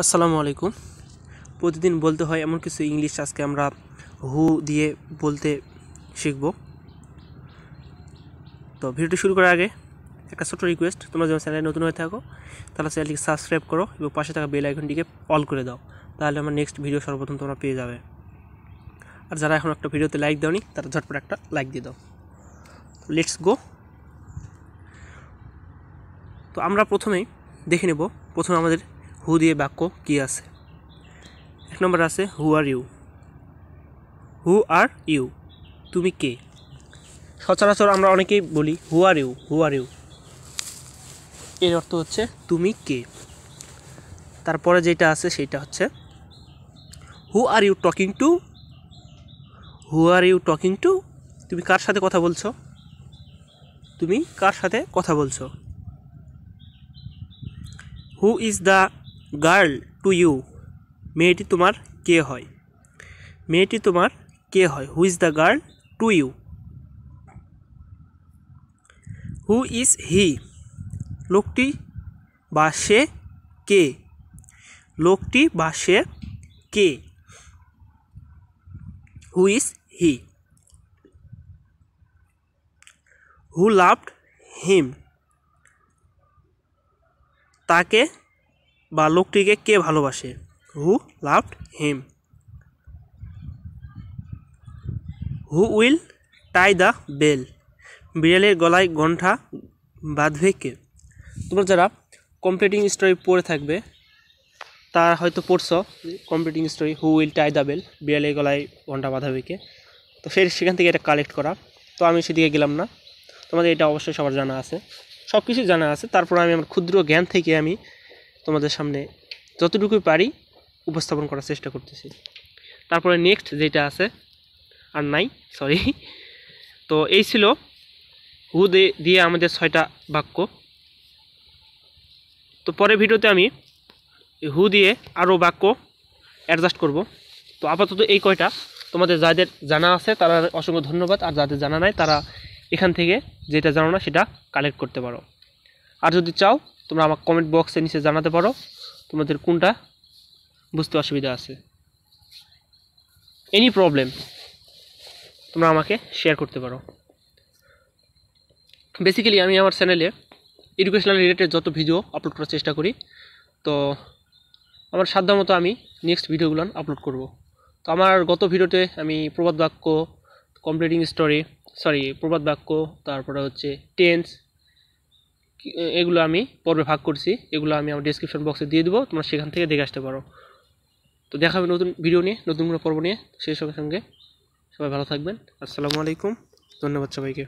আসসালামু আলাইকুম। প্রতিদিন বলতে হয় এমন কিছু ইংলিশ আজকে আমরা হু দিয়ে বলতে শিখব। তো ভিডিওটি শুরু করার আগে একটা ছোট্ট রিকোয়েস্ট, তোমরা যখন চ্যানেলে নতুন হয়ে থাকো তাহলে চ্যানেলটিকে সাবস্ক্রাইব করো এবং পাশে থাকা বেল আইকনটিকে অল করে দাও, তাহলে আমার নেক্সট ভিডিও সর্বপ্রথম তোমরা পেয়ে যাবে। আর যারা এখন একটা ভিডিওতে লাইক দাওনি তারা ঝটপট একটা লাইক দিয়ে দাও। Let's go. তো আমরা প্রথমেই দেখে নেব প্রথমে আমাদের হু দিয়ে বাক্য কী আছে। এক নম্বর আছে হু are you. Who are you, তুমি কে। সচরাচর আমরা অনেকেই বলি হু are you, who are you, এর অর্থ হচ্ছে তুমি কে। তারপরে যেটা আছে সেটা হচ্ছে who are you talking to. Who are you talking to, তুমি কার সাথে কথা বলছো, তুমি কার সাথে কথা বলছো। Who is the girl to you, মেয়েটি তোমার কে হয়, মেয়েটি তোমার কে হয়। Who is the girl to you. Who is he, লোকটি বা সে কে, লোকটি বা সে কে। হু ইজ হি। হু লাভড হিম, তাকে বা লোকটিকে কে ভালোবাসে। Who loved him. Who will tie the bell, বিড়ালের গলায় ঘণ্টা বাঁধবে কে। তোমরা যারা কমপ্লিটিং স্টোরি পড়ে থাকবে তারা হয়তো পড়ছো completing story who will tie the bell, বিড়ালের গলায় ঘণ্টা বাঁধাবে কে। তো সেখান থেকে এটা কালেক্ট করা, তো আমি সেদিকে গেলাম না। তোমাদের এটা অবশ্যই সবার জানা আছে, সব কিছু জানা আছে। তারপর আমি আমার ক্ষুদ্র জ্ঞান থেকে আমি তোমাদের সামনে যতটুকুই পারি উপস্থাপন করার চেষ্টা করতেছি। তারপরে নেক্সট যেটা আছে আর নাই, সরি। তো এই ছিল হু দিয়ে আমাদের 6টা বাক্য। তো পরের ভিডিওতে আমি হু দিয়ে আরও বাক্য অ্যাডজাস্ট করব। তো আপাতত এই কয়টা, তোমাদের যাদের জানা আছে তারা অসংখ্য ধন্যবাদ, আর যাদের জানা নাই তারা এখান থেকে যেটা জানো না সেটা কালেক্ট করতে পারো। আর যদি চাও তোমরা আমার কমেন্ট বক্সে নিচে জানাতে পারো তোমাদের কোনটা বুঝতে অসুবিধা আছে। এনি প্রবলেম তোমরা আমাকে শেয়ার করতে পারো। বেসিক্যালি আমি আমার চ্যানেলে এডুকেশনাল রিলেটেড যত ভিডিও আপলোড করার চেষ্টা করি, তো আমার সাধ্যমতো আমি নেক্সট ভিডিওগুলো আপলোড করব। তো আমার গত ভিডিওতে আমি প্রবাদ বাক্য, কমপ্লিটিং স্টোরি, প্রবাদ বাক্য, তারপরে হচ্ছে টেন্স, এগুলো আমি পর্বে ভাগ করছি। এগুলো আমি আমার ডেসক্রিপশন বক্সে দিয়ে দেবো, তোমরা সেখান থেকে দেখে আসতে পারো। তো দেখা হবে নতুন ভিডিও নিয়ে, নতুন কোনো পর্ব নিয়ে। সেই সঙ্গে সবাই ভালো থাকবেন। আসসালামু আলাইকুম, ধন্যবাদ সবাইকে।